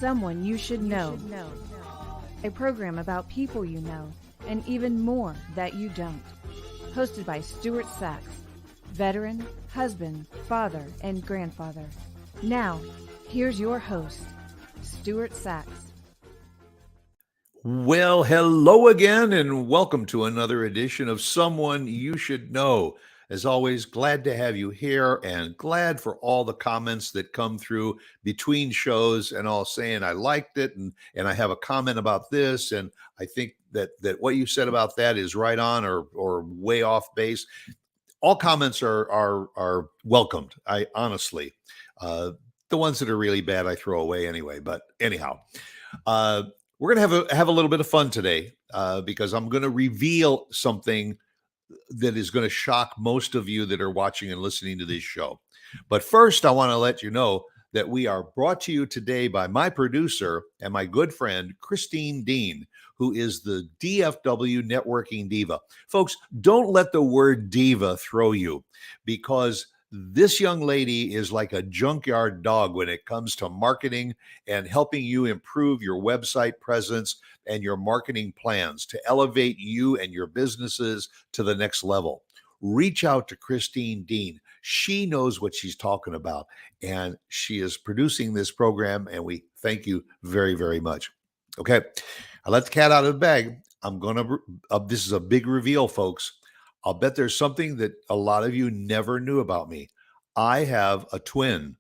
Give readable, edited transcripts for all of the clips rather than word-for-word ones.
Someone You Should Know. A program about people you know and even more that you don't. Hosted by Stuart Sax, veteran, husband, father, and grandfather. Now, here's your host, Stuart Sax. Well, hello again, and welcome to another edition of Someone You Should Know. As always, glad to have you here and glad for all the comments that come through between shows and all saying I liked it and I have a comment about this and I think that what you said about that is right on or way off base. All comments are welcomed. I honestly, the ones that are really bad I throw away anyway. But anyhow, we're gonna have a little bit of fun today because I'm gonna reveal something that is going to shock most of you that are watching and listening to this show. But first, I want to let you know that we are brought to you today by my producer and my good friend, Christine Dean, who is the DFW Networking Diva. Folks, don't let the word diva throw you, because this young lady is like a junkyard dog when it comes to marketing and helping you improve your website presence and your marketing plans to elevate you and your businesses to the next level. Reach out to Christine Dean. She knows what she's talking about, and she is producing this program, and we thank you very, very much. Okay, I let the cat out of the bag. This is a big reveal, folks. I'll bet there's something that a lot of you never knew about me. I have a twin.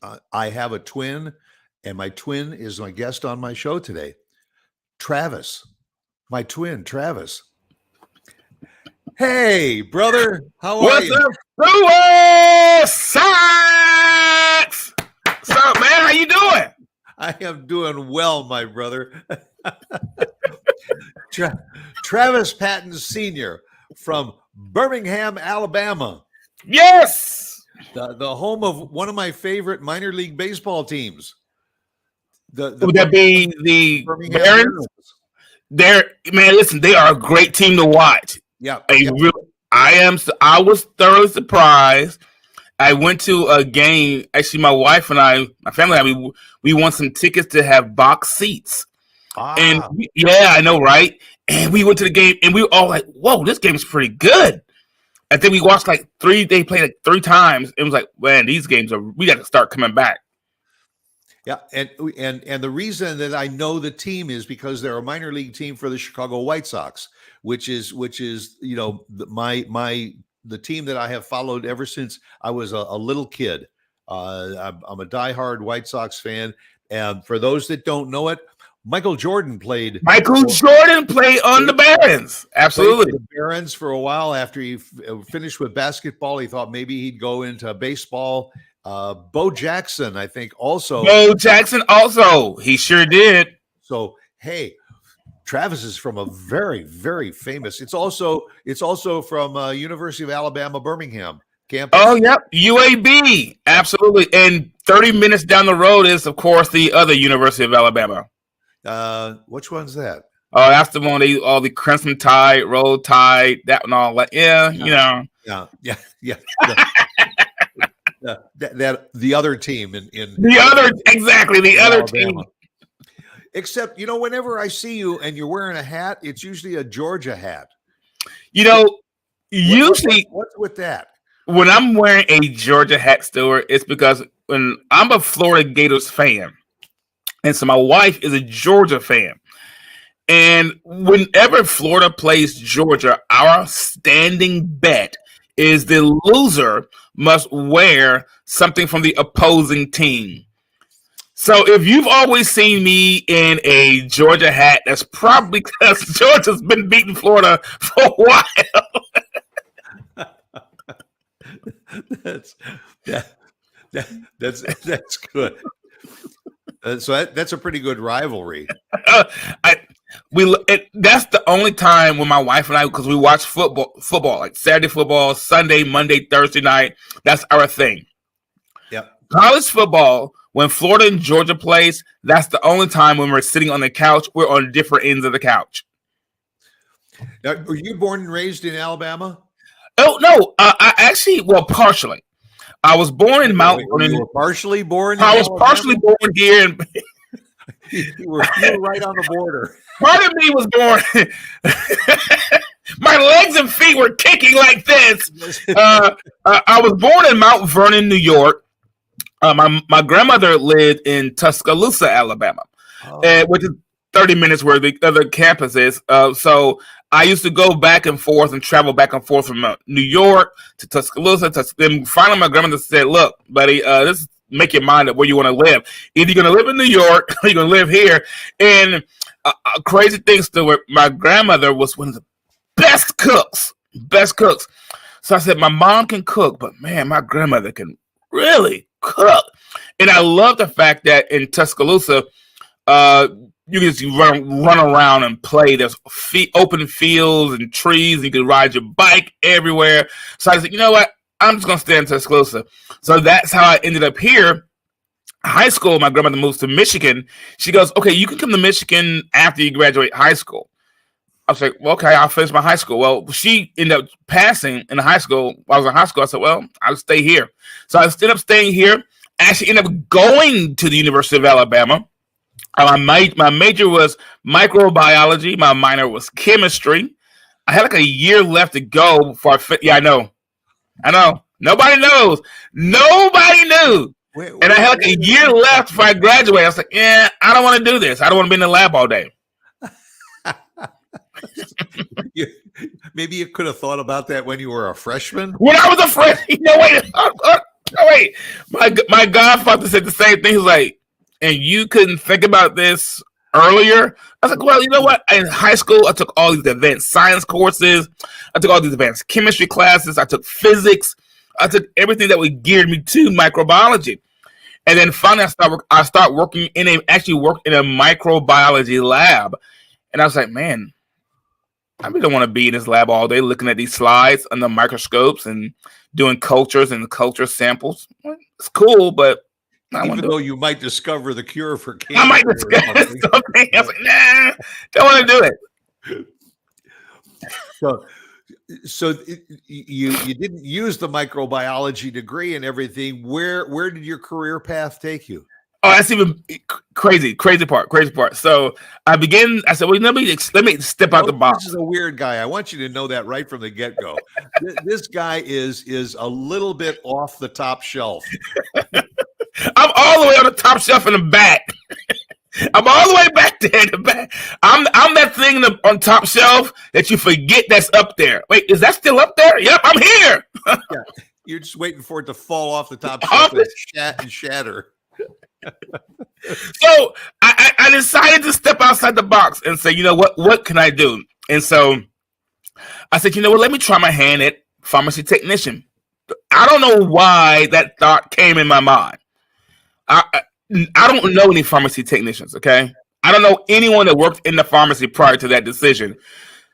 And my twin is my guest on my show today. Travis, my twin, Travis. Hey, brother, how are you? What's up, Sax? What's up, man? How you doing? I am doing well, my brother. Travis Patton Sr. from Birmingham, Alabama. Yes. The home of one of my favorite minor league baseball teams. Would that be the Birmingham Barons? Man, listen, they are a great team to watch. Yeah. I was thoroughly surprised. I went to a game. Actually, my wife and I, my family and I, we won some tickets to have box seats. And I know, right? And we went to the game, and we were all like, "Whoa, this game is pretty good." I think we watched they played like 3 times. It was like, man, we got to start coming back. Yeah, and the reason that I know the team is because they're a minor league team for the Chicago White Sox, which is the team that I have followed ever since I was a little kid. I'm a diehard White Sox fan, and for those that don't know it, Michael Jordan played on the Barons. Absolutely. The Barons for a while after he finished with basketball. He thought maybe he'd go into baseball. Bo Jackson, I think, also. He sure did. So, hey, Travis is from a very, very famous. It's also from University of Alabama, Birmingham campus. Oh, yep, UAB. Absolutely. And 30 minutes down the road is, of course, the other University of Alabama. Which one's that? Oh, that's the one. All the Crimson Tide, Roll Tide, that and all that. Yeah. That the other team in the other Alabama. team. Except, whenever I see you and you're wearing a hat, it's usually a Georgia hat. Usually what's with that? When I'm wearing a Georgia hat, Stuart, it's because when I'm a Florida Gators fan. And so my wife is a Georgia fan. And whenever Florida plays Georgia, our standing bet is the loser must wear something from the opposing team. So if you've always seen me in a Georgia hat, that's probably because Georgia's been beating Florida for a while. That's good. So that's a pretty good rivalry. That's the only time when my wife and I, because we watch football, like Saturday football, Sunday, Monday, Thursday night. That's our thing. Yep. College football, when Florida and Georgia plays, that's the only time when we're sitting on the couch. We're on different ends of the couch. Now, were you born and raised in Alabama? Oh, no. I actually, partially. I was born in Mount Vernon. You were partially born in I was partially born here, and you were right on the border. part of me was born. My legs and feet were kicking like this. I was born in Mount Vernon, New York. My grandmother lived in Tuscaloosa, Alabama, which is 30 minutes where the other campus is. So I used to go back and forth and travel back and forth from New York to Tuscaloosa. Then finally, my grandmother said, "Look, buddy, this make your mind up where you want to live. Either you're going to live in New York or you're going to live here." And crazy thing, Stuart, my grandmother was one of the best cooks. So I said, my mom can cook, but man, my grandmother can really cook. And I love the fact that in Tuscaloosa, you can just run around and play. There's open fields and trees. You can ride your bike everywhere. So I said, you know what? I'm just going to stay in Tuscaloosa. So that's how I ended up here. High school, my grandmother moves to Michigan. She goes, okay, you can come to Michigan after you graduate high school. I was like, well, okay, I'll finish my high school. Well, she ended up passing in high school. While I was in high school, I said, well, I'll stay here. So I ended up staying here. Actually ended up going to the University of Alabama. My major was microbiology. My minor was chemistry. I had like a year left to go before I fit. Yeah, I know. Nobody knows. Nobody knew. And I had like a year left before I graduated. I was like, yeah, I don't want to do this. I don't want to be in the lab all day. Maybe you could have thought about that when you were a freshman. When I was a freshman, wait. My godfather said the same thing. He's like, and you couldn't think about this earlier? I was like, well, you know what? In high school, I took all these advanced science courses. I took all these advanced chemistry classes. I took physics. I took everything that would gear me to microbiology. And then finally, I start working in a microbiology lab. And I was like, man, I really don't want to be in this lab all day looking at these slides under microscopes and doing cultures and culture samples. It's cool, but even though you might discover the cure for cancer, I might discover something. I was like, nah, don't want to do it. So you didn't use the microbiology degree and everything. Where did your career path take you? Oh, that's even crazy part. So I said, well, let me step out the box. This is a weird guy. I want you to know that right from the get-go. This guy is a little bit off the top shelf. I'm all the way on the top shelf in the back. I'm all the way back there in the back. I'm that thing on top shelf that you forget that's up there. Wait, is that still up there? Yep, I'm here. Yeah, you're just waiting for it to fall off the top shelf and shatter. So I decided to step outside the box and say, you know what can I do? And so I said, you know what, let me try my hand at pharmacy technician. I don't know why that thought came in my mind. I don't know any pharmacy technicians, okay? I don't know anyone that worked in the pharmacy prior to that decision.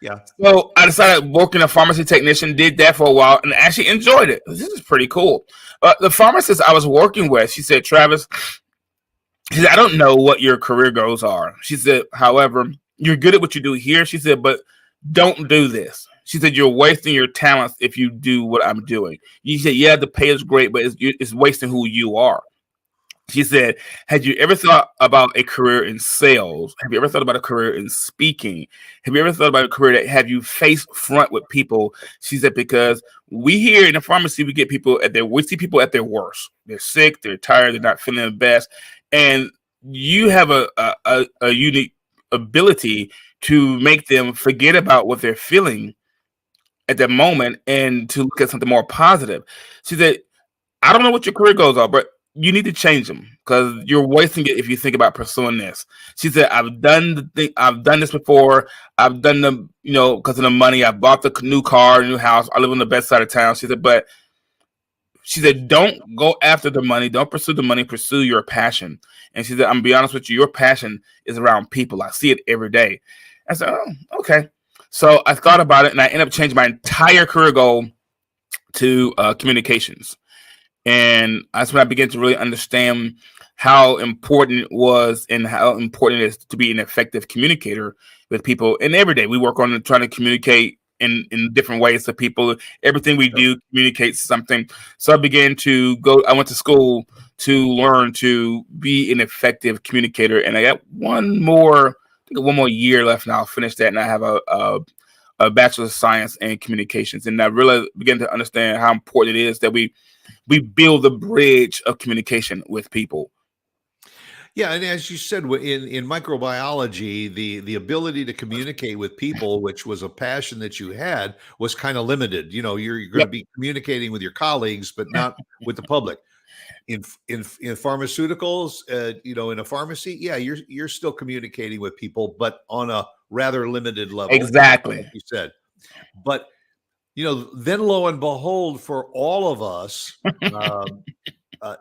Yeah. So I decided working a pharmacy technician, did that for a while, and actually enjoyed it. This is pretty cool. The pharmacist I was working with, she said, Travis, she said, I don't know what your career goals are. She said, however, you're good at what you do here. She said, but don't do this. She said, you're wasting your talents if you do what I'm doing. You said, yeah, the pay is great, but it's wasting who you are. She said, had you ever thought about a career in sales? Have you ever thought about a career in speaking? Have you ever thought about a career that have you face front with people? She said, because we here in the pharmacy, we see people at their worst. They're sick, they're tired, they're not feeling the best. And you have a unique ability to make them forget about what they're feeling at that moment and to look at something more positive. She said, I don't know what your career goals are, but you need to change them because you're wasting it if you think about pursuing this. She said, I've done this before. I've done them, because of the money. I bought the new car, new house. I live on the best side of town. She said, don't go after the money. Don't pursue the money. Pursue your passion. And she said, I'm gonna be honest with you. Your passion is around people. I see it every day. I said, oh, okay. So I thought about it and I ended up changing my entire career goal to communications. And that's when I began to really understand how important it was and how important it is to be an effective communicator with people. And every day we work on trying to communicate in different ways to people. Everything we do communicates something. So I went to school to learn to be an effective communicator. And I got one more year left, and I'll finish that. And I have a Bachelor of Science in Communications. And I really began to understand how important it is that we build the bridge of communication with people. Yeah, and as you said, in microbiology, the ability to communicate with people, which was a passion that you had, was kind of limited. You're going to be communicating with your colleagues, but not with the public. In pharmaceuticals, in a pharmacy, yeah, you're still communicating with people, but on a rather limited level. Exactly, like you said. But then lo and behold, for all of us.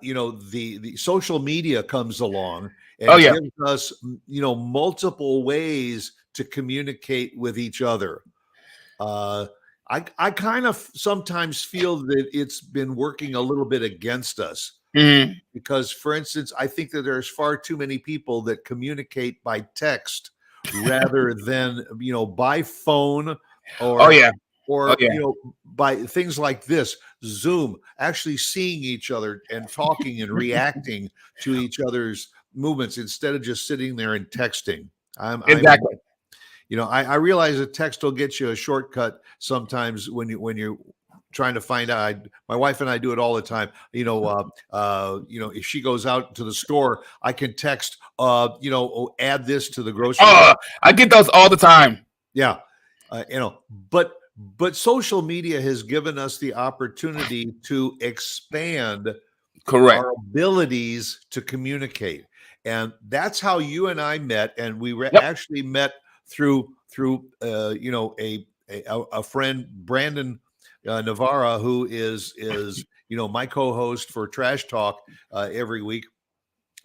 The social media comes along and gives us, multiple ways to communicate with each other. I kind of sometimes feel that it's been working a little bit against us because, for instance, I think that there's far too many people that communicate by text rather than, by phone or by things like this, Zoom, actually seeing each other and talking and reacting to each other's movements instead of just sitting there and texting. Exactly. I realize that text will get you a shortcut sometimes when you're trying to find out. My wife and I do it all the time. If she goes out to the store, I can text, add this to the grocery. I get those all the time. Yeah. But social media has given us the opportunity to expand our abilities to communicate. And that's how you and I met. And we actually met through a friend, Brandon Navarra, who is my co-host for Trash Talk every week.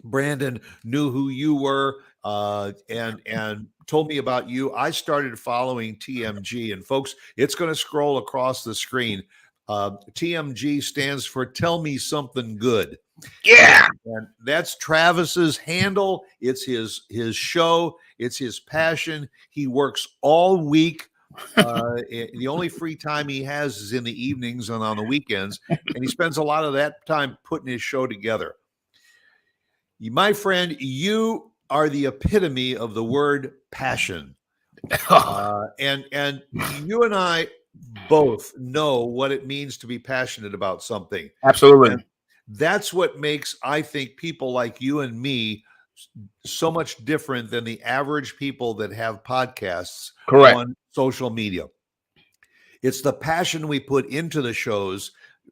Brandon knew who you were and told me about you. I started following TMG, and folks, it's going to scroll across the screen. TMG stands for Tell Me Something Good. Yeah. And that's Travis's handle. It's his show. It's his passion. He works all week. The only free time he has is in the evenings and on the weekends. And he spends a lot of that time putting his show together. My friend, you are the epitome of the word passion. And you and I both know what it means to be passionate about something. Absolutely. And that's what makes, I think, people like you and me so much different than the average people that have podcasts on social media. It's the passion we put into the shows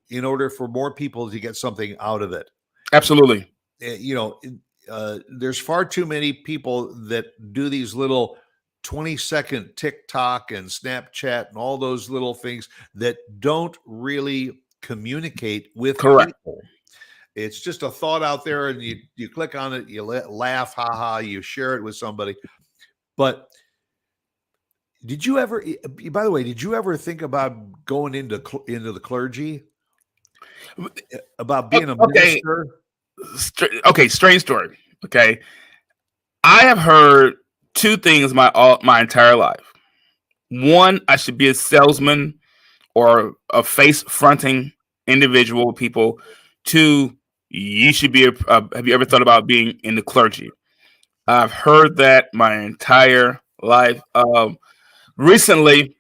in order for more people to get something out of it. Absolutely. There's far too many people that do these little 20-second TikTok and Snapchat and all those little things that don't really communicate with people. It's just a thought out there, and you click on it, you laugh, haha, you share it with somebody. But did you ever, by the way, think about going into the clergy? About being a minister? Strange story. Okay. I have heard two things my entire life. One, I should be a salesman or a face-fronting individual with people. Two, you should be have you ever thought about being in the clergy? I've heard that my entire life. Recently,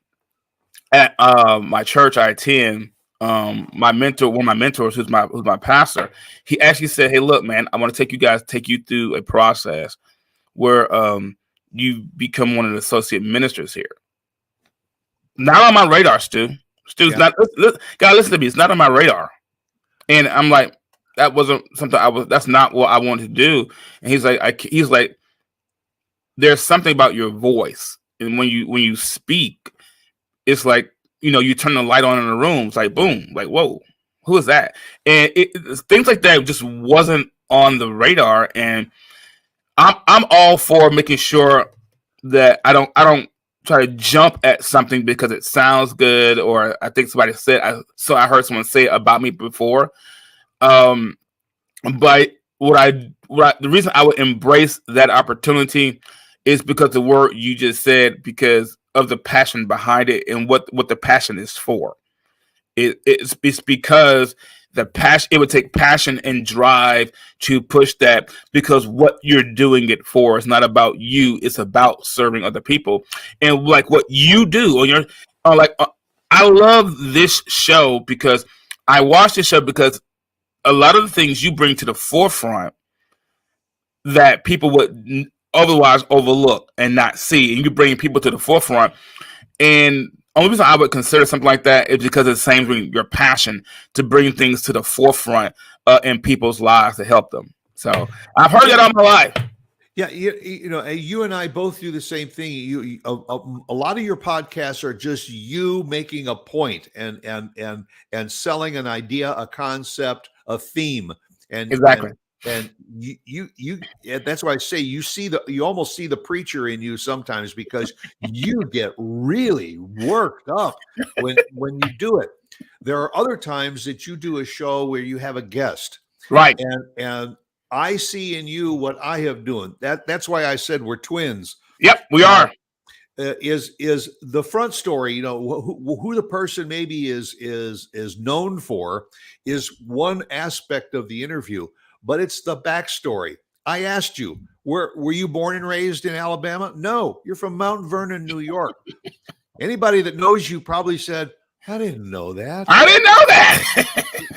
at my church I attend, one of my mentors, who's my pastor, he actually said, "Hey, look, man, I want to take you through a process where you become one of the associate ministers here." Not on my radar, Stu. Stu's not. God, listen to me. It's not on my radar. And I'm like, that wasn't something that's not what I wanted to do. And he's like, there's something about your voice, and when you speak, it's like, you turn the light on in the room. It's like boom, like whoa, who is that? And things like that just wasn't on the radar. And I'm all for making sure that I don't try to jump at something because it sounds good, or I think somebody said I heard someone say it about me before. But the reason I would embrace that opportunity is because the word you just said, because of the passion behind it and what the passion is for. It's because the passion, it would take passion and drive to push that, because what you're doing it for is not about you, it's about serving other people. And like what you do on your I love this show because I watch this show because a lot of the things you bring to the forefront that people would otherwise overlook and not see, and you bring people to the forefront. And only reason I would consider something like that is because it's the same thing, your passion to bring things to the forefront in people's lives to help them. So I've heard that all my life. Yeah, you and I both do the same thing. A lot of your podcasts are just you making a point and selling an idea, a concept, a theme, and Exactly. and you that's why I say you almost see the preacher in you sometimes, because you get really worked up when you do it. There are other times that you do a show where you have a guest, Right. and I see in you what I have doing. That's why I said we're twins. Yep, we are. Is the front story, who the person maybe is known for, is one aspect of the interview, but it's the backstory. I asked you, were you born and raised in Alabama? No, you're from Mount Vernon, New York. Anybody that knows you probably said, I didn't know that. I didn't know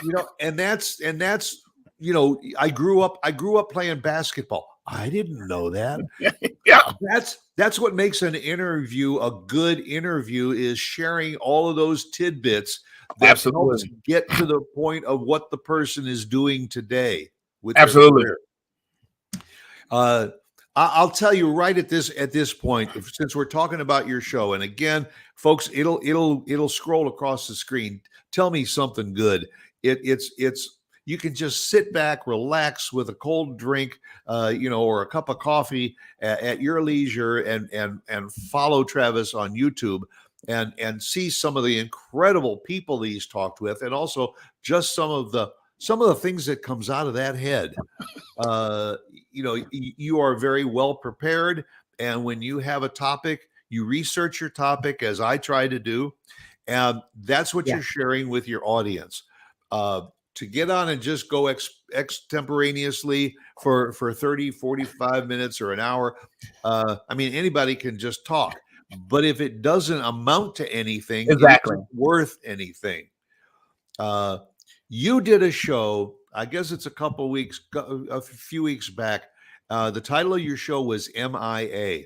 that. And that's I grew up playing basketball. I didn't know that. Yeah. That's what makes an interview a good interview, is sharing all of those tidbits that helps get to the point of what the person is doing today with their career. I'll tell you right at this point, since we're talking about your show, and again, folks, it'll scroll across the screen. Tell me something good. It's you can just sit back, relax with a cold drink, or a cup of coffee at your leisure, and follow Travis on YouTube and see some of the incredible people he's talked with, and also just some of the things that comes out of that head. You are very well prepared, and when you have a topic, you research your topic, as I try to do, and that's what you're sharing with your audience. To get on and just go extemporaneously for 30, 45 minutes or an hour, anybody can just talk. But if it doesn't amount to anything, exactly, it isn't worth anything. You did a show, I guess it's a few weeks back. The title of your show was MIA.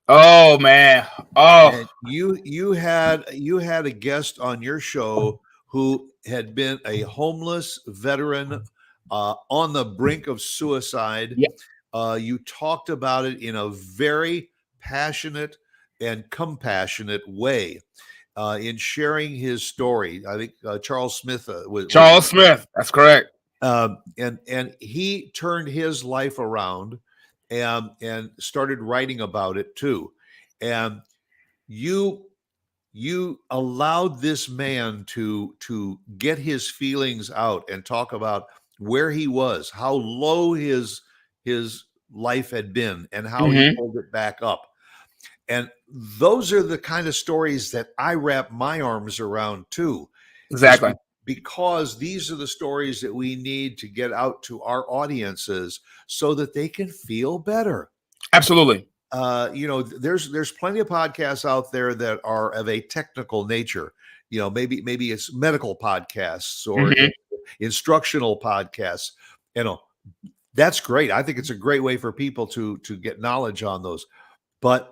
Oh man! Oh, and you had a guest on your show who had been a homeless veteran on the brink of suicide. Yeah. You talked about it in a very passionate and compassionate way in sharing his story. I think Charles Smith was Smith. That's correct. And he turned his life around and started writing about it too. And you allowed this man to get his feelings out and talk about where he was, how low his life had been, and how he pulled it back up. And those are the kind of stories that I wrap my arms around too. Exactly. Because these are the stories that we need to get out to our audiences so that they can feel better. Absolutely. There's plenty of podcasts out there that are of a technical nature. Maybe it's medical podcasts or instructional podcasts. That's great. I think it's a great way for people to get knowledge on those. But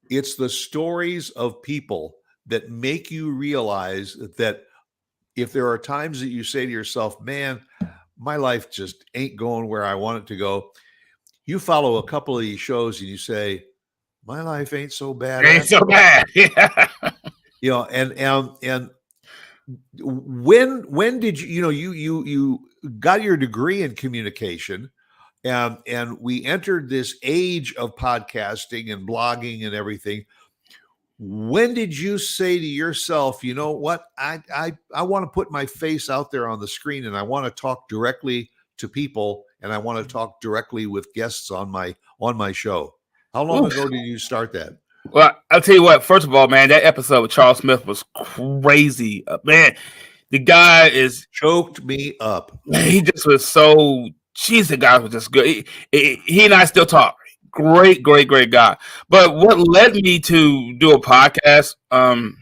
it's the stories of people that make you realize that if there are times that you say to yourself, man, my life just ain't going where I want it to go, you follow a couple of these shows and you say, my life ain't so bad. Ain't so bad. Yeah. And when did you got your degree in communication, and we entered this age of podcasting and blogging and everything. When did you say to yourself, you know what, I want to put my face out there on the screen, and I want to talk directly to people, and I want to talk directly with guests on my show? How long ago did you start that? Well, I'll tell you what. First of all, man, that episode with Charles Smith was crazy. Man, the guy is Choked me up. he just was so. Jeez, the guy was just good. He and I still talk. Great, great, great guy. But what led me to do a podcast, and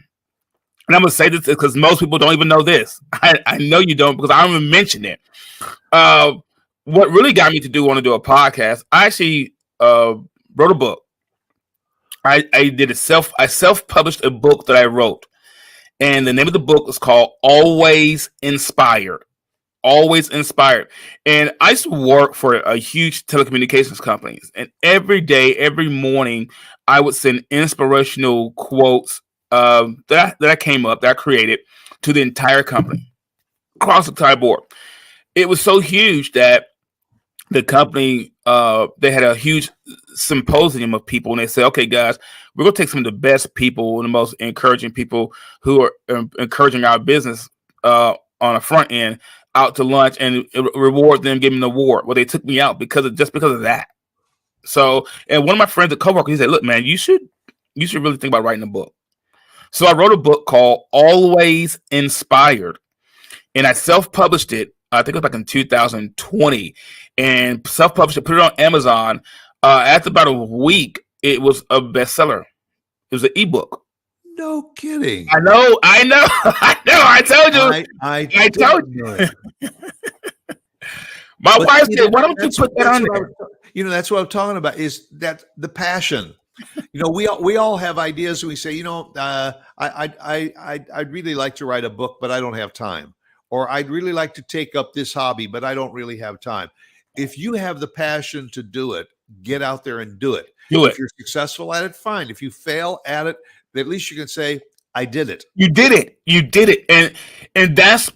I'm gonna say this because most people don't even know this. I know you don't because I don't even mention it. Uh, what really got me to want to do a podcast? I actually wrote a book. I self published a book that I wrote, and the name of the book is called Always Inspired. Always Inspired. And I used to work for a huge telecommunications companies, and every day, every morning, I would send inspirational quotes that I came up, that I created to the entire company across the entire board. It was so huge that the company they had a huge symposium of people, and they said, "Okay, guys, we're gonna take some of the best people and the most encouraging people who are encouraging our business on the front end out to lunch and reward them, give them an award." Well, they took me out because of that. So, and one of my friends, a coworker, he said, "Look, man, you should really think about writing a book." So I wrote a book called Always Inspired, and I self-published it. I think it was back in 2020, and self-published it, put it on Amazon. After about a week, it was a bestseller. It was an ebook. No kidding. I know. I know. I told you. I told you. My wife said, "Why don't you put that on there?" That's what I'm talking about. Is that the passion? We all have ideas, and we say, I'd really like to write a book, but I don't have time. Or I'd really like to take up this hobby, but I don't really have time. If you have the passion to do it, get out there and do it. If you're successful at it, fine. If you fail at it, at least you can say, I did it. You did it. And that's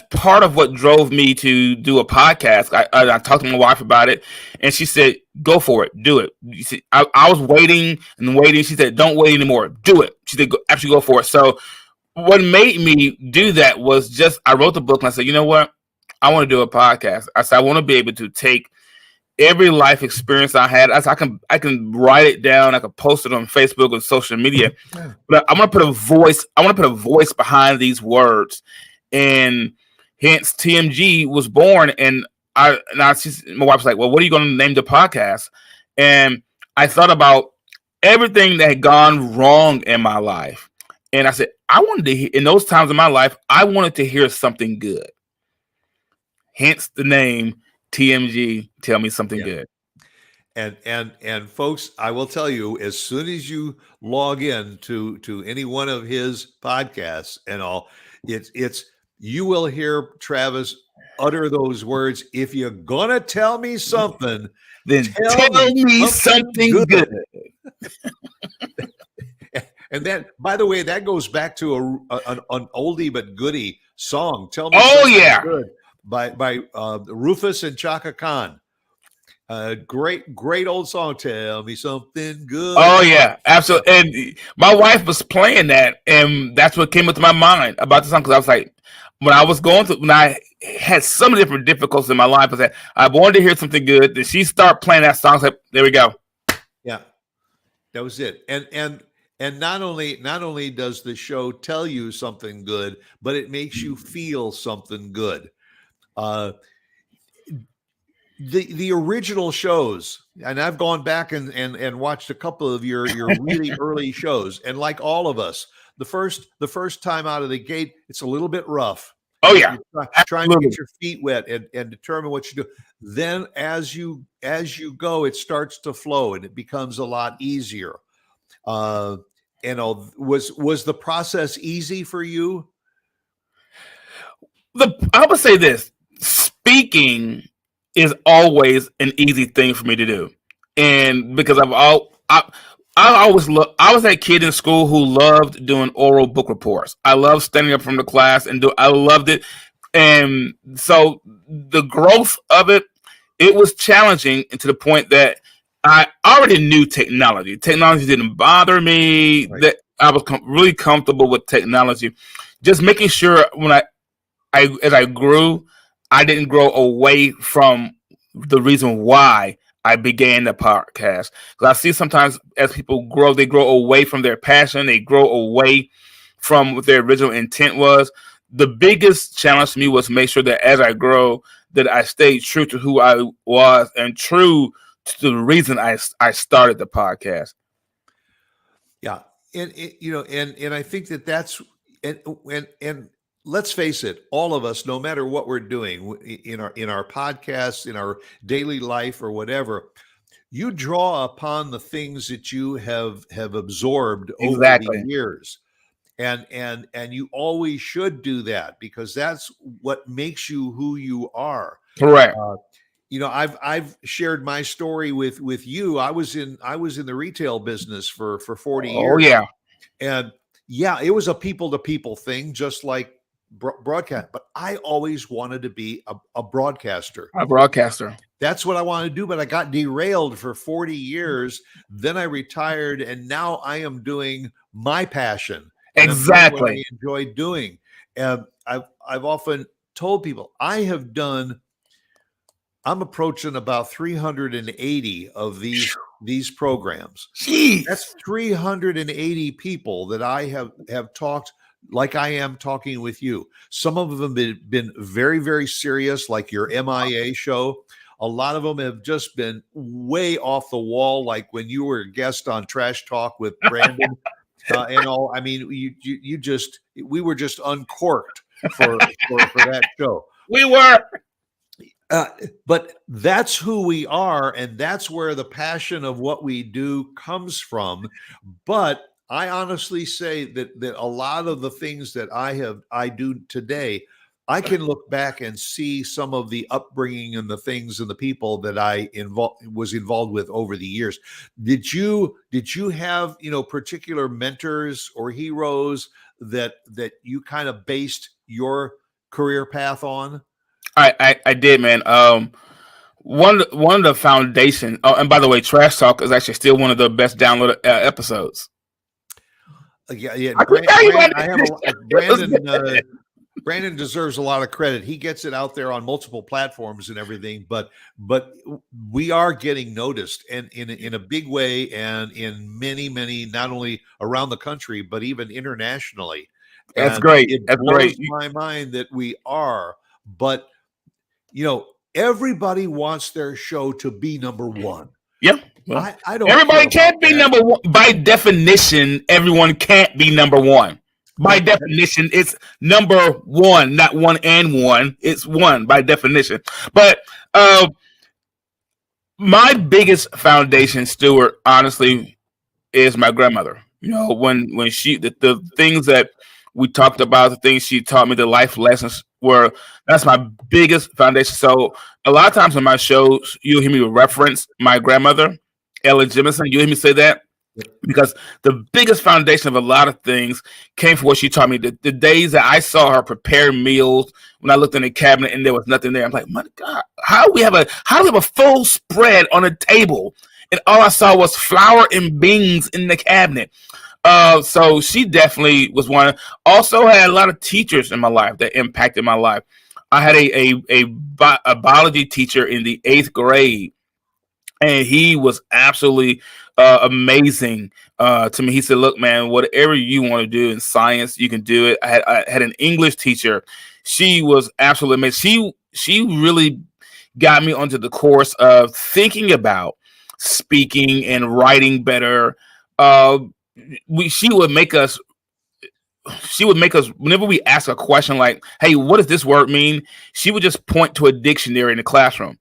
part of what drove me to do a podcast. I talked to my wife about it, and she said, go for it. Do it. You see, I was waiting and waiting. She said, don't wait anymore. Do it. She said, actually go for it. So what made me do that was just, I wrote the book and I said, you know what? I want to do a podcast. I said, I want to be able to take every life experience I had. I said, I can write it down. I can post it on Facebook and social media, but I want to put a voice. I want to put a voice behind these words. And hence TMG was born. And my wife was like, well, what are you going to name the podcast? And I thought about everything that had gone wrong in my life. And I said, I wanted to hear, in those times in my life, I wanted to hear something good. Hence the name TMG, Tell Me Something Good. And folks, I will tell you, as soon as you log in to any one of his podcasts and all, it's you will hear Travis utter those words. If you're gonna tell me something, then tell me something good. And then, by the way, that goes back to an oldie but goodie song. Tell me, good, by Rufus and Chaka Khan. Great old song. Tell me something good. Oh yeah, absolutely. And my wife was playing that, and that's what came into my mind about the song. Because I was like, when I had some different difficulties in my life, I said I wanted to hear something good. Then she started playing that song. I said, there we go. Yeah, that was it. And not only does the show tell you something good, but it makes you feel something good. The original shows, and I've gone back and watched a couple of your really early shows, and like all of us, the first time out of the gate, it's a little bit rough. Oh yeah, trying to get your feet wet and determine what you do. Then as you go, it starts to flow and it becomes a lot easier. Was the process easy for you? I would say this: speaking is always an easy thing for me to do, and because I was that kid in school who loved doing oral book reports. I loved standing up from the class I loved it, and so the growth of it was challenging, and to the point that I already knew technology. Technology didn't bother me. Right. That I was really comfortable with technology. Just making sure when as I grew, I didn't grow away from the reason why I began the podcast. Because I see sometimes as people grow, they grow away from their passion, they grow away from what their original intent was. The biggest challenge to me was make sure that as I grow, that I stay true to who I was and true to the reason I started the podcast. Yeah, and and I think that's and let's face it, all of us, no matter what we're doing in our podcasts, in our daily life or whatever, you draw upon the things that you have absorbed over the years. And you always should do that, because that's what makes you who you are. Correct. I've shared my story with you. I was in the retail business for 40 years. Oh yeah. And yeah, it was a people to people thing, just like broadcast. But I always wanted to be a broadcaster. A broadcaster. That's what I wanted to do, but I got derailed for 40 years. Then I retired, and now I am doing my passion. Exactly. What I enjoy doing. And I've often told people I'm approaching about 380 of these programs. Jeez. That's 380 people that I have talked like I am talking with you. Some of them have been very, very serious, like your MIA show. A lot of them have just been way off the wall, like when you were a guest on Trash Talk with Brandon. And all, I mean, we were just uncorked for that show. We were, but that's who we are, and that's where the passion of what we do comes from. But I honestly say that a lot of the things that I do today, I can look back and see some of the upbringing and the things and the people that I was involved with over the years. Did you have, particular mentors or heroes that you kind of based your career path on? I did, man. One of the foundation. Oh, and by the way, Trash Talk is actually still one of the best downloaded episodes. Yeah. Brandon deserves a lot of credit. He gets it out there on multiple platforms and everything, but we are getting noticed, and in a big way, and in many, not only around the country, but even internationally. That's great. It blows my mind that we are, but everybody wants their show to be number one. Yeah. Well, I don't. Everybody can't be number one. By definition, everyone can't be number one. By definition, it's number one, not one and one. It's one by definition. But my biggest foundation, Stuart, honestly, is my grandmother. When she the things that we talked about, the things she taught me, the life lessons that's my biggest foundation. So a lot of times on my shows, you'll hear me reference my grandmother, Ella Jemison. You'll hear me say that. Because the biggest foundation of a lot of things came from what she taught me. The days that I saw her prepare meals, when I looked in the cabinet and there was nothing there, I'm like, my God, how do we have a full spread on a table and all I saw was flour and beans in the cabinet? So she definitely was one. Also had a lot of teachers in my life that impacted my life. I had a biology teacher in the 8th grade, and he was absolutely amazing to me. He said, look, man, whatever you want to do in science, you can do it. I had an English teacher. She was absolutely amazing. She really got me onto the course of thinking about speaking and writing better. She would make us, whenever we ask a question like, hey, what does this word mean? She would just point to a dictionary in the classroom.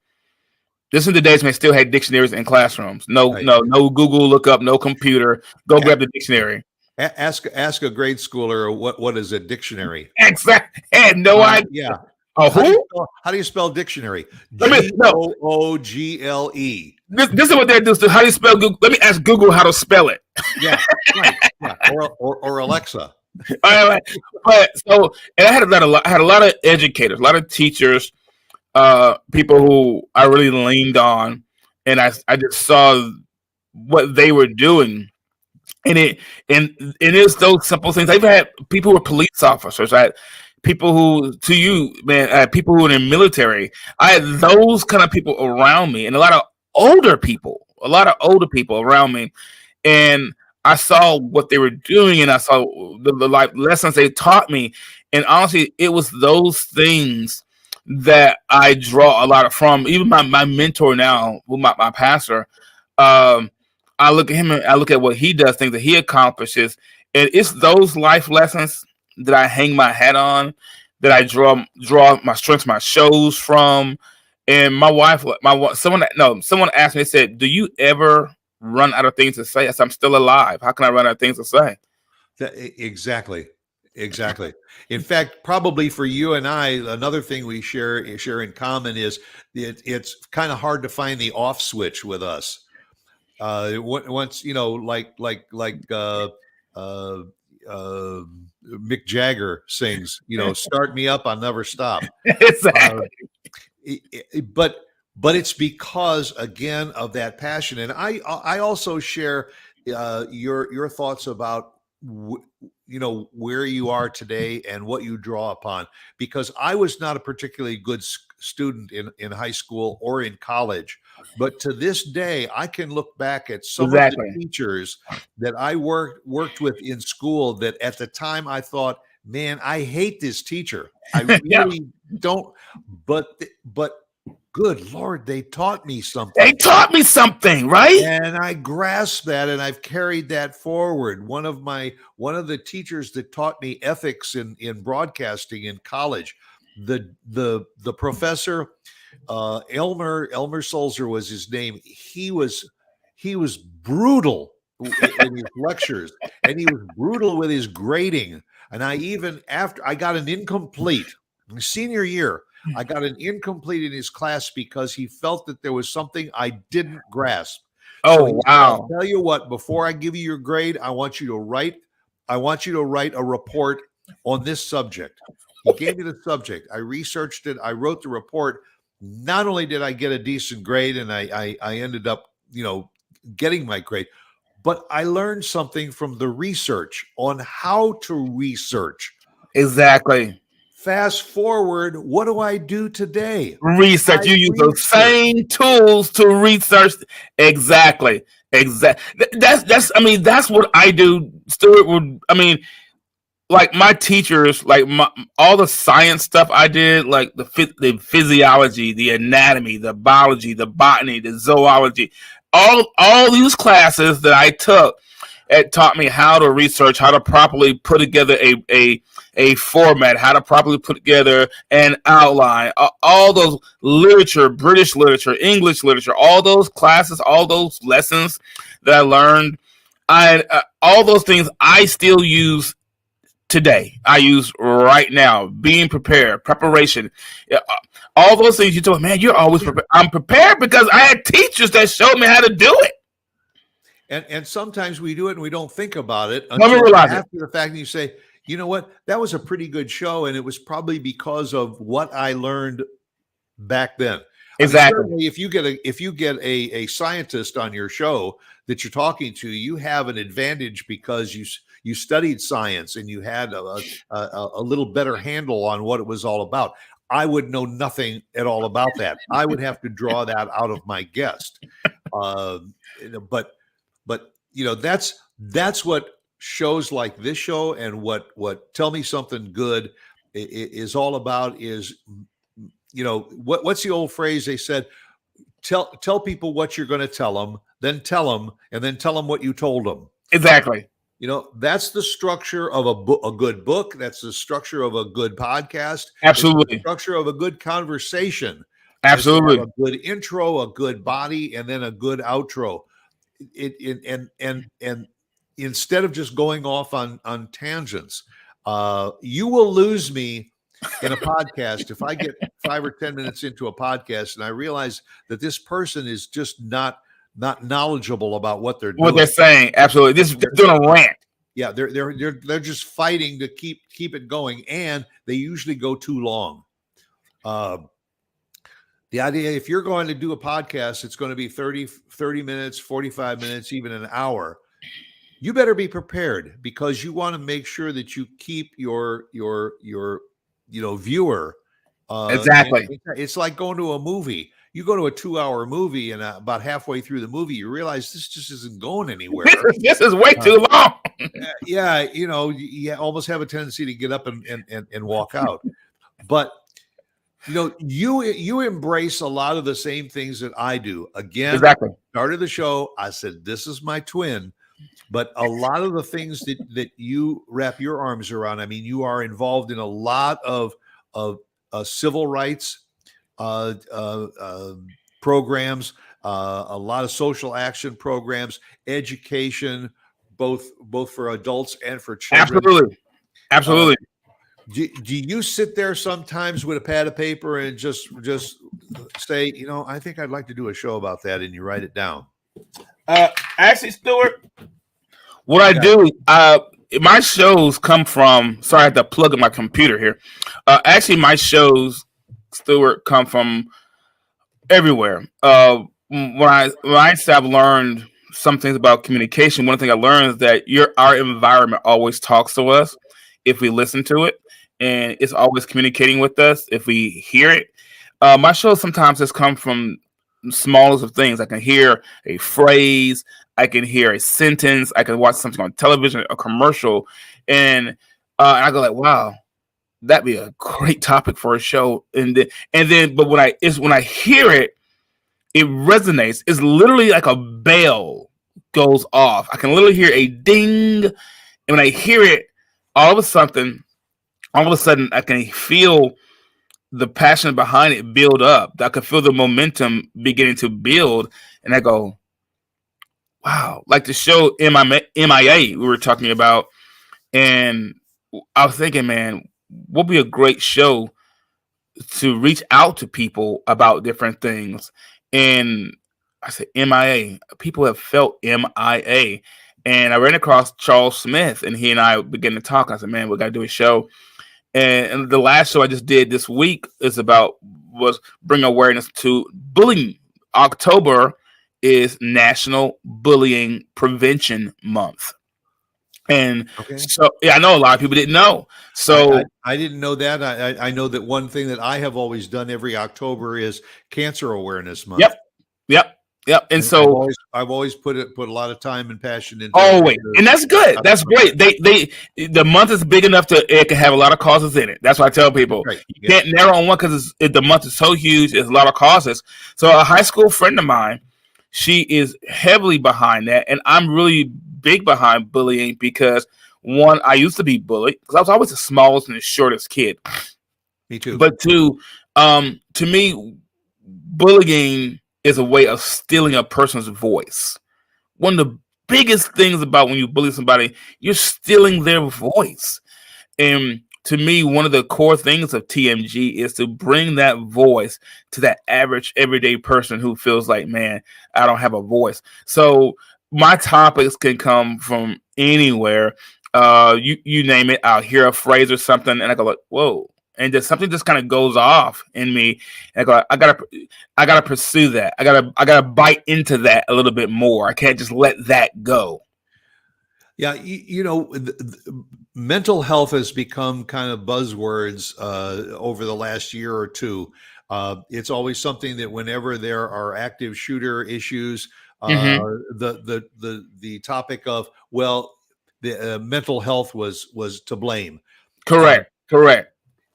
This is the days when they still had dictionaries in classrooms. No Google lookup, no computer. Go grab the dictionary. Ask a grade schooler what is a dictionary. Exactly. Had no idea. Yeah. Oh, how do you spell dictionary? Google. This is what they do. So how do you spell Google? Let me ask Google how to spell it. Yeah. Right. Yeah. Or Alexa. All right. But and I had a lot of educators, a lot of teachers. People who I really leaned on, and I just saw what they were doing, and it is those simple things. I even had people who were police officers. I had people who, people who were in the military. I had those kind of people around me, and a lot of older people, a lot of older people around me, and I saw what they were doing, and I saw the like lessons they taught me, and honestly, it was those things that I draw a lot of from. Even my mentor now, my pastor, um, I look at him and I look at what he does, things that he accomplishes, and it's those life lessons that I hang my hat on, that I draw my strengths, my shows from. And my wife, someone asked me, they said, "Do you ever run out of things to say?" I said, "I'm still alive. How can I run out of things to say?" Exactly. Exactly. In fact, probably for you and I, another thing we share in common is it's kind of hard to find the off switch with us. Once uh, uh, Mick Jagger sings, "Start me up, I'll never stop." Uh, Exactly. but it's because again of that passion, and I also share your thoughts about where you are today and what you draw upon, because I was not a particularly good student in high school or in college, but to this day I can look back at some of the Exactly. teachers that I worked with in school that at the time I thought, man, I hate this teacher, I Yeah. really don't, but good Lord, they taught me They something. taught me something, right? And I grasped that and I've carried that forward. One of the teachers that taught me ethics in broadcasting in college, the professor, Elmer Sulzer was his name. He was brutal in his lectures, and he was brutal with his grading. And after I got an incomplete my senior year, I got an incomplete in his class because he felt that there was something I didn't grasp. So he Oh, said, "I'll wow. tell you what, before I give you your grade, I want you to write a report on this subject." He gave me the subject. I researched it. I wrote the report. Not only did I get a decent grade, and I ended up, getting my grade, but I learned something from the research on how to research. Exactly. Fast forward, what do I do today? I Research. You use those research. same tools to research. Exactly. That's. I mean, that's what I do. Stuart would. I mean, like my teachers, like all the science stuff I did, like the physiology, the anatomy, the biology, the botany, the zoology, all these classes that I took, it taught me how to research, how to properly put together a format, how to properly put together an outline, all those literature, British literature, English literature, all those classes, all those lessons that I learned. All those things I still use today. I use right now. Being prepared, preparation, all those things you told me, man, you're always Yeah. prepared. I'm prepared because I had teachers that showed me how to do it. And sometimes we do it and we don't think about it Let me until realize it. after the fact, and you say, you know what, that was a pretty good show, and it was probably because of what I learned back then. I mean, Exactly. certainly if you get a scientist on your show that you're talking to, you have an advantage because you studied science and you had a little better handle on what it was all about. I would know nothing at all about that. I would have to draw that out of my guest. Uh, but that's what shows like this show and what Tell Me Something Good is all about. Is what's the old phrase they said? Tell people what you're going to tell them, then tell them, and then tell them what you told them. Exactly. That's the structure of a good book. That's the structure of a good podcast. It's the Absolutely. structure of a good conversation. Is to have Absolutely. a good intro, a good body, and then a good outro. And instead of just going off on tangents, you will lose me in a podcast if I get 5 or 10 minutes into a podcast and I realize that this person is just not knowledgeable about what they're What they're doing. saying. Absolutely. They're doing a rant. Yeah, they're just fighting to keep it going, and they usually go too long. The idea, if you're going to do a podcast, it's going to be 30 minutes, 45 minutes, even an hour. You better be prepared because you want to make sure that you keep your viewer Exactly. It's like going to a movie. You go to a 2-hour movie, and about halfway through the movie, you realize this just isn't going anywhere. This is way too long. Yeah, you almost have a tendency to get up and walk out. But you embrace a lot of the same things that I do. Again, Exactly. started the show, I said this is my twin. But a lot of the things that you wrap your arms around, I mean, you are involved in a lot of civil rights programs, a lot of social action programs, education, both for adults and for children. Absolutely. Do you sit there sometimes with a pad of paper and just say, I think I'd like to do a show about that, and you write it down? Actually, Stuart, what I do, my shows come from. Sorry, I have to plug in my computer here. Actually, my shows, Stuart, come from everywhere. When I say I've learned some things about communication, one thing I learned is that our environment always talks to us if we listen to it, and it's always communicating with us if we hear it. My shows sometimes just come from the smallest of things. I can hear a phrase, I can hear a sentence, I can watch something on television, a commercial, and I go like, wow, that'd be a great topic for a show. And then, but when I hear it, it resonates. It's literally like a bell goes off. I can literally hear a ding, and when I hear it, all of a sudden, I can feel the passion behind it build up. I can feel the momentum beginning to build, and I go, wow, like the show MIA we were talking about, and I was thinking, man, what would be a great show to reach out to people about different things. And I said, MIA. People have felt MIA. And I ran across Charles Smith, and he and I began to talk. I said, man, we got to do a show. And the last show I just did this week was bring awareness to bullying. October is National Bullying Prevention Month. And so, I know a lot of people didn't know. So I didn't know that. I know that one thing that I have always done every October is Cancer Awareness Month. Yep. And so I've always put a lot of time and passion into it. And that's good. That's great. The month is big enough it can have a lot of causes in it. That's why I tell people you can't narrow on one because the month is so huge. There's a lot of causes. So a high school friend of mine, she is heavily behind that, and I'm really big behind bullying because one, I used to be bullied because I was always the smallest and the shortest kid. Me too. But two, to me, bullying is a way of stealing a person's voice. One of the biggest things about when you bully somebody, you're stealing their voice. And to me, one of the core things of TMG is to bring that voice to that average everyday person who feels like, man, I don't have a voice. So my topics can come from anywhere. You name it. I'll hear a phrase or something, and I go like, whoa. And just something just kind of goes off in me. And I go, I gotta pursue that. I gotta bite into that a little bit more. I can't just let that go. Yeah, mental health has become kind of buzzwords over the last year or two. It's always something that whenever there are active shooter issues, the topic of the mental health was to blame. Correct.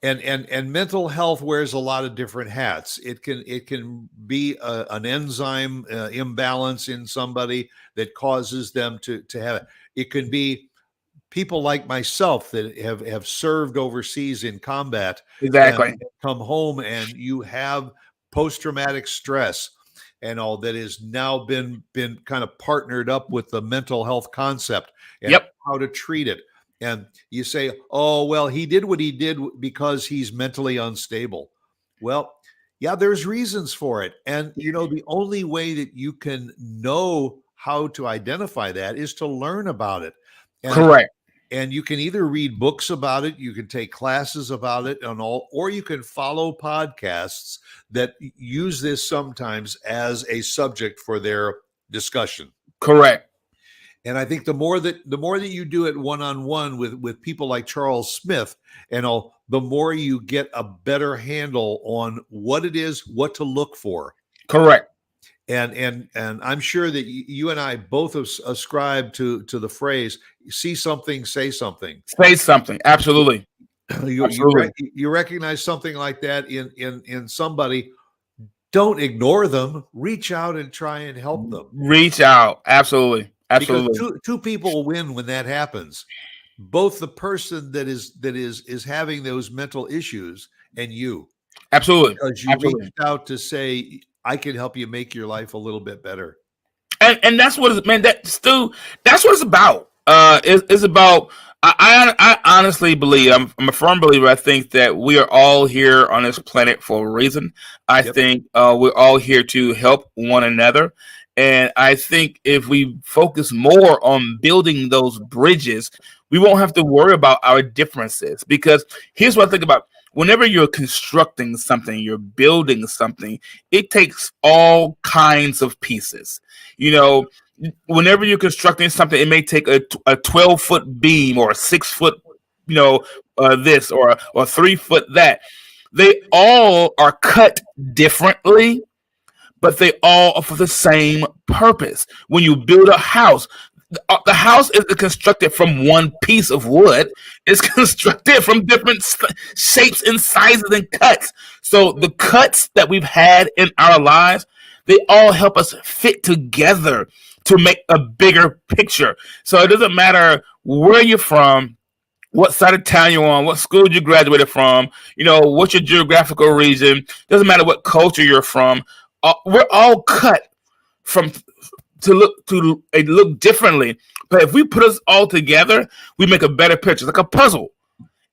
And mental health wears a lot of different hats. It can be an enzyme imbalance in somebody that causes them to have it. It can be people like myself that have served overseas in combat. Exactly. And come home and you have post-traumatic stress and all that has now been kind of partnered up with the mental health concept and how to treat it. And you say, oh, well, he did what he did because he's mentally unstable. Well, yeah, there's reasons for it. And, the only way that you can know how to identify that is to learn about it. Correct. And you can either read books about it, you can take classes about it and all, or you can follow podcasts that use this sometimes as a subject for their discussion. Correct. And I think the more that you do it one-on-one with people like Charles Smith and all, the more you get a better handle on what it is, what to look for. Correct. And I'm sure that you and I both ascribe to the phrase, see something, say something. Say something. Absolutely. You recognize something like that in somebody. Don't ignore them. Reach out and try and help them. Reach out. Absolutely. Absolutely. Because two people win when that happens. Both the person that is having those mental issues and you. Absolutely. Because you reached out to say, I can help you make your life a little bit better. And that's what it's, man, that's what it's about. It's about, I honestly believe, I'm a firm believer. I think that we are all here on this planet for a reason. I think we're all here to help one another. And I think if we focus more on building those bridges, we won't have to worry about our differences. Because here's what I think about. Whenever you're constructing something, you're building something, it takes all kinds of pieces. You know, whenever you're constructing something, it may take a 12-foot beam or a 6-foot, this or 3-foot that. They all are cut differently, but they all are for the same purpose. When you build a house, the house is constructed from one piece of wood. It's constructed from different shapes and sizes and cuts. So the cuts that we've had in our lives, they all help us fit together to make a bigger picture. So it doesn't matter where you're from, what side of town you're on, what school you graduated from, what's your geographical region. Doesn't matter what culture you're from. We're all cut to look differently. But if we put us all together, we make a better picture. It's like a puzzle.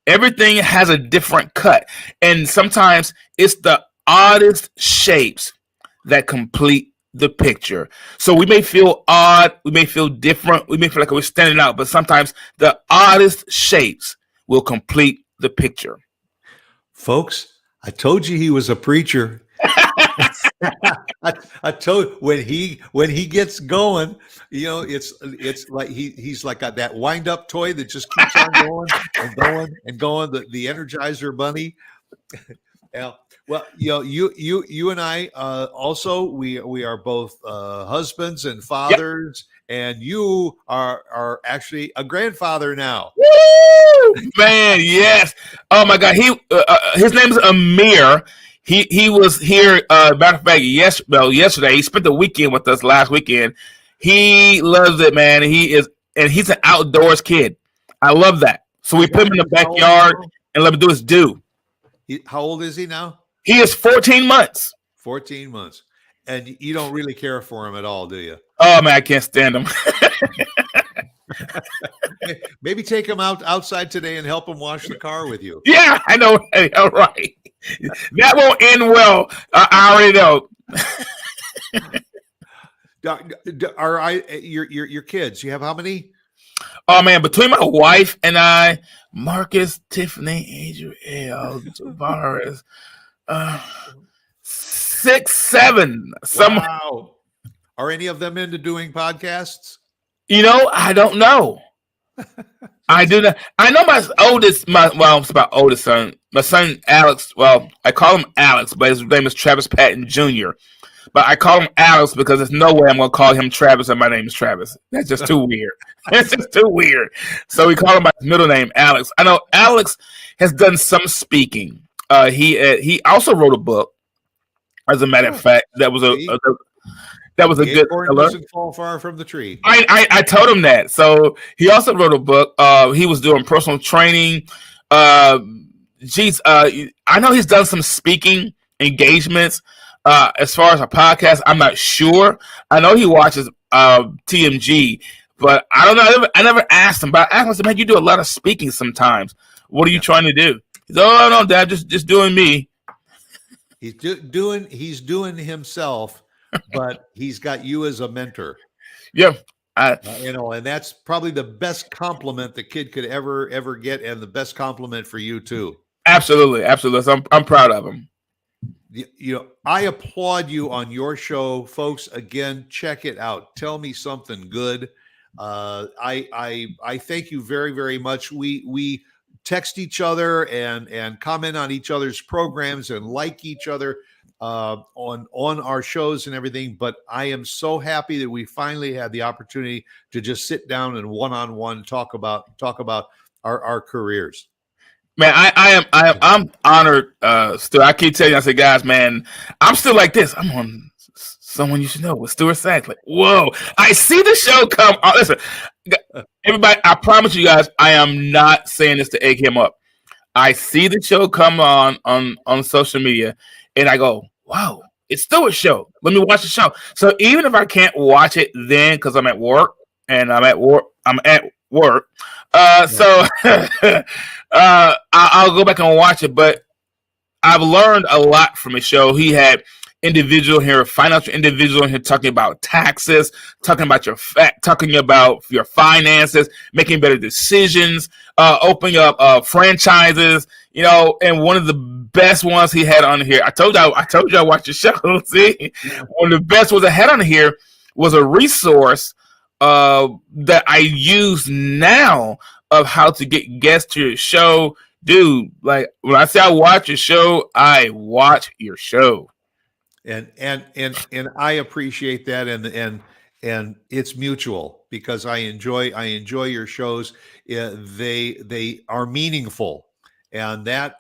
Everything has a different cut. And sometimes it's the oddest shapes that complete the picture. So we may feel odd, we may feel different, we may feel like we're standing out, but sometimes the oddest shapes will complete the picture. Folks, I told you he was a preacher. I told when he gets going, it's like he's like got that wind up toy that just keeps on going and going and going. The Energizer Bunny. Well, you and I also we are both husbands and fathers, and you are actually a grandfather now. Woo! Man, yes. Oh my God, his name is Amir. He was here. Matter of fact, yesterday he spent the weekend with us last weekend. He loves it, man. He's an outdoors kid. I love that. So we put him in the backyard and let him do his due. How old is he now? He is 14 months. 14 months. And you don't really care for him at all, do you? Oh, man, I can't stand him. Maybe take him outside today and help him wash the car with you. Yeah, I know. Hey, all right. That won't end well. I already know. Your kids, you have how many? Oh, man, between my wife and I, Marcus, Tiffany, Adriel, Tavares, 6, 7. Wow. Are any of them into doing podcasts? I don't know. I do not. I know my oldest son. My son Alex. Well, I call him Alex, but his name is Travis Patton Jr. But I call him Alex because there's no way I'm going to call him Travis and my name is Travis. That's just too weird. That's just too weird. So we call him by his middle name, Alex. I know Alex has done some speaking. He also wrote a book. As a matter of fact, that was a good acorn doesn't fall far from the tree. I told him that. So he also wrote a book. He was doing personal training. I know he's done some speaking engagements. As far as a podcast, I'm not sure. I know he watches TMG, but I don't know. I never asked him. But I asked him, man, you do a lot of speaking sometimes. What are you trying to do? He's like, oh no, Dad, just doing me. He's doing himself, but he's got you as a mentor. Yeah. And that's probably the best compliment the kid could ever get, and the best compliment for you too. Absolutely. So I'm proud of him. I applaud you on your show, folks. Again, check it out. Tell Me Something Good. I thank you very, very much. We text each other and comment on each other's programs and like each other on our shows and everything. But I am so happy that we finally had the opportunity to just sit down and one-on-one talk about our careers. Man, I'm honored. Still, I keep telling you, I say, guys, man, I'm still like this. I'm on Someone You Should Know with Stuart Sax. Like, whoa, I see the show come on. Listen, everybody, I promise you guys, I am not saying this to egg him up. I see the show come on social media, and I go, wow, it's Stuart's show. Let me watch the show. So even if I can't watch it then because I'm at work, so I'll go back and watch it. But I've learned a lot from his show. He had financial individual here talking about taxes, talking about your finances, making better decisions, opening up franchises, and one of the best ones he had on here. I told you I watched the show. See, one of the best ones I had on here was a resource that I use now of how to get guests to your show. Dude, like when I say I watch your show, I watch your show. And I appreciate that, and it's mutual because I enjoy your shows. They are meaningful, and that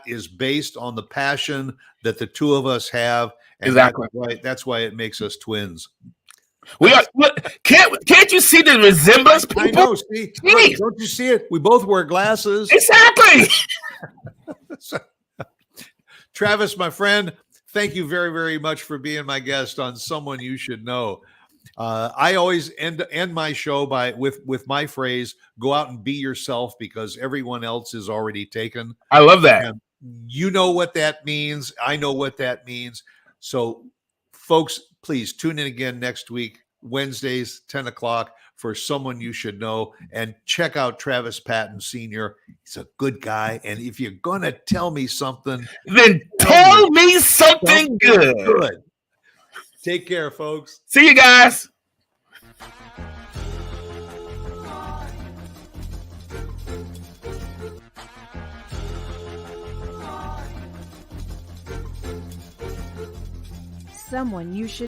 is based on the passion that the two of us have. And exactly. That's why it makes us twins. We are. Can't you see the resemblance? People? I know. See, look, don't you see it? We both wear glasses. Exactly. Travis, my friend, thank you very, very much for being my guest on Someone You Should Know. I always end my show with my phrase: "Go out and be yourself," because everyone else is already taken. I love that. And you know what that means. I know what that means. So, folks, please tune in again next week, Wednesdays, 10 o'clock, for Someone You Should Know. And check out Travis Patton Sr. He's a good guy. And if you're going to tell me something, then tell me something good. Take care, folks. See you guys. Someone You Should